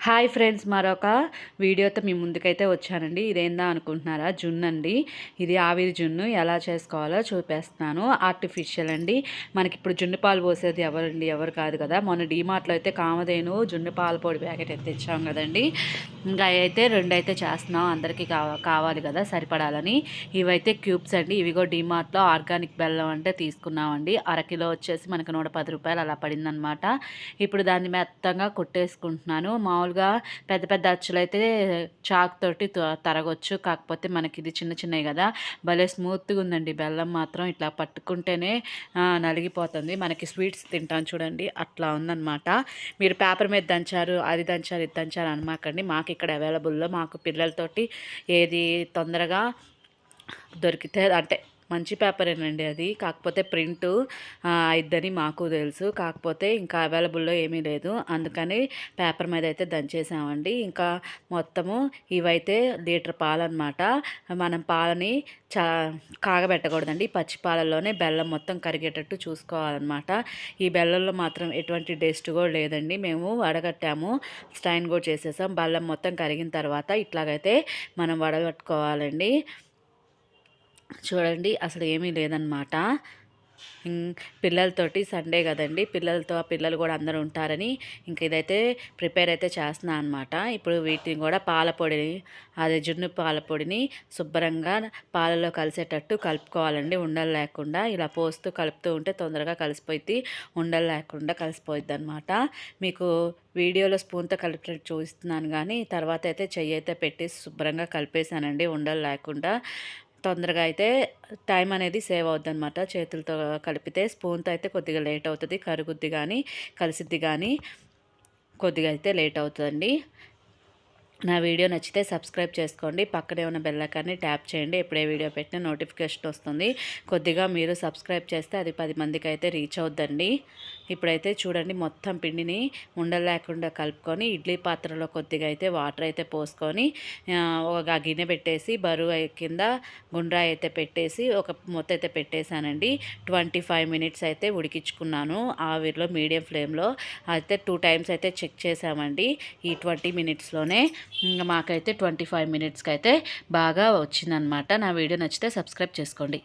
Hi friends, మరొక వీడియోతో మీ ముందుకైతే వచ్చానండి. ఇదేందా అనుకుంటున్నారా? జున్ను అండి. ఇది ఆవిరి జున్ను ఎలా చేసుకోవాలో చూపిస్తున్నాను. ఆర్టిఫిషియల్ అండి. మనకి ఇప్పుడు జున్ను పాలు పోసేది ఎవరు కాదు కదా. మొన్న డీమార్ట్లో అయితే కామధేను జున్ను పాల పొడి ప్యాకెట్ అయితే తెచ్చాం కదండి. ఇంకా అయితే రెండు అయితే చేస్తున్నాం, అందరికీ కావాలి కదా సరిపడాలని. ఇవైతే క్యూబ్స్ అండి. ఇవి కూడా డీమార్ట్లో ఆర్గానిక్ బెల్లం అంటే తీసుకున్నామండి. అరకిలో వచ్చేసి మనకు 110 రూపాయలు అలా పడిందనమాట. ఇప్పుడు దాన్ని మెత్తంగా కొట్టేసుకుంటున్నాను. మామూలుగా పెద్ద పెద్ద అచ్చులైతే చాక్ తోటి తరగొచ్చు, కాకపోతే మనకి ఇది చిన్న చిన్నవి కదా, భలే స్మూత్గా ఉందండి. బెల్లం మాత్రం ఇట్లా పట్టుకుంటేనే నలిగిపోతుంది. మనకి స్వీట్స్ తింటాం చూడండి, అట్లా ఉందన్నమాట. మీరు పేపర్ మీద దంచారు, అది దంచారు, ఇది దంచారు అనమాకండి. మాకు ఇక్కడ అవైలబుల్లో, మాకు పిల్లలతోటి ఏది తొందరగా దొరికితే అంటే మంచి పేపరేనండి అది, కాకపోతే ప్రింటు అయిద్దని మాకు తెలుసు. కాకపోతే ఇంకా అవైలబుల్లో ఏమీ లేదు, అందుకని పేపర్ మీద అయితే దంచేసామండి. ఇంకా మొత్తము ఇవైతే లీటర్ పాలన్నమాట. మనం పాలని కాగబెట్టకూడదండి, పచ్చి పాలల్లోనే బెల్లం మొత్తం కరిగేటట్టు చూసుకోవాలన్నమాట. ఈ బెల్లంలో మాత్రం ఎటువంటి టేస్ట్ కూడా లేదండి. మేము వడగట్టాము, స్టైన్ కూడా చేసేసాం. బెల్లం మొత్తం కరిగిన తర్వాత ఇట్లాగైతే మనం వడగట్టుకోవాలండి. చూడండి, అసలు ఏమీ లేదనమాట. పిల్లలతోటి సండే కదండి, పిల్లలు కూడా అందరూ ఉంటారని ఇంక ఇదైతే ప్రిపేర్ అయితే చేస్తున్నాను అనమాట. ఇప్పుడు వీటిని కూడా అదే జున్ను పాల పొడిని శుభ్రంగా పాలలో కలిసేటట్టు కలుపుకోవాలండి, ఉండలు లేకుండా. ఇలా పోస్తూ కలుపుతూ ఉంటే తొందరగా కలిసిపోయి ఉండలు లేకుండా కలిసిపోయిద్ది అనమాట. మీకు వీడియోలో స్పూన్తో కలిపేటట్టు చూపిస్తున్నాను, కానీ తర్వాత అయితే చెయ్యి అయితే పెట్టేసి శుభ్రంగా కలిపేశానండి, ఉండలు లేకుండా. తొందరగా అయితే టైం అనేది సేవ్ అవుద్ది అనమాట. చేతులతో కలిపితే స్పూన్తో అయితే కొద్దిగా లేట్ అవుతుంది, కరుగుద్ది కానీ కలిసిద్ది కానీ కొద్దిగా అయితే లేట్ అవుతుందండి. నా వీడియో నచ్చితే సబ్స్క్రైబ్ చేసుకోండి, పక్కనే ఉన్న బెల్ ఐకాన్ని ట్యాప్ చేయండి. ఎప్పుడే వీడియో పెట్టిన నోటిఫికేషన్ వస్తుంది. కొద్దిగా మీరు సబ్స్క్రైబ్ చేస్తే అది 10 మందికి అయితే రీచ్ అవుద్దండి. ఇప్పుడైతే చూడండి, మొత్తం పిండిని ఉండలు లేకుండా కలుపుకొని ఇడ్లీ పాత్రలో కొద్దిగా అయితే వాటర్ అయితే పోసుకొని ఒక గిన్నె పెట్టేసి బరువు కింద గుండ్రాయి అయితే పెట్టేసి ఒక మూత అయితే పెట్టేశానండి. 25 మినిట్స్ అయితే ఉడికించుకున్నాను ఆవిరిలో, మీడియం ఫ్లేమ్లో. అయితే 2 టైమ్స్ అయితే చెక్ చేసామండి ఈ 20 మినిట్స్లోనే. ఇంకా మాకైతే 25 మినిట్స్కి అయితే బాగా వచ్చిందనమాట. నా వీడియో నచ్చితే సబ్స్క్రైబ్ చేసుకోండి.